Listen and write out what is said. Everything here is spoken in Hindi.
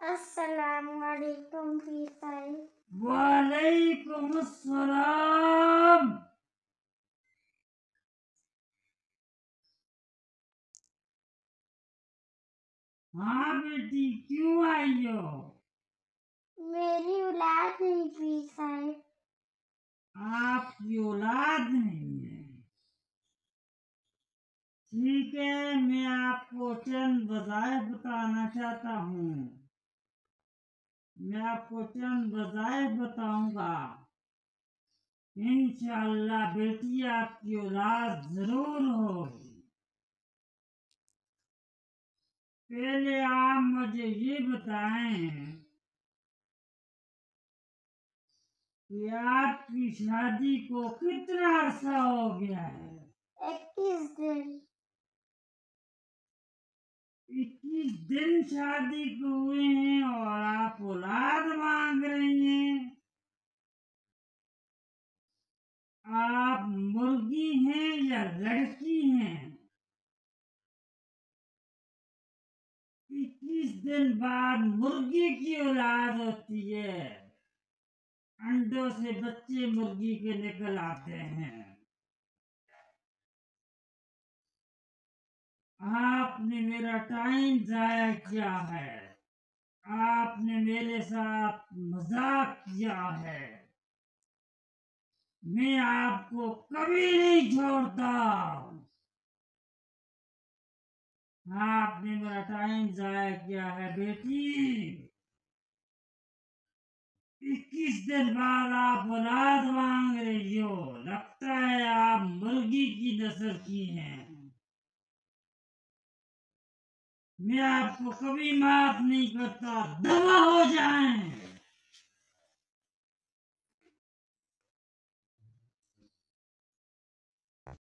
अस्सलामुअलैकुम पीसाई। वालेकुम अस्सलाम. हाँ बेटी, क्यों आई हो? मेरी औलाद नहीं पीसाई। आपकी औलाद नहीं है? ठीक है, मैं आपको चंद वज़ाइफ बताना चाहता हूँ। मैं आपको चंद वज़ाइफ बताऊंगा। इंशाअल्लाह बेटी आपकी औलाद जरूर होगी। पहले आप मुझे ये बताएं कि आपकी शादी को कितना अर्सा हो गया है? 21 दिन। 21 दिन शादी को हुए हैं और आप औलाद मांग रही हैं। आप मुर्गी हैं या लड़की हैं? 21 दिन बाद मुर्गी की औलाद होती है। अंडों से बच्चे मुर्गी के निकल आते हैं। आपने मेरा टाइम जाया किया है। आपने मेरे साथ मजाक किया है। मैं आपको कभी नहीं छोड़ता। आपने मेरा टाइम जाया किया है बेटी। 21 दिन बाद आप औलाद मांग रही हो। लगता है आप मुर्गी की नस्ल की हैं। मैं आपको कभी माफ नहीं करता। दफा हो जाएं।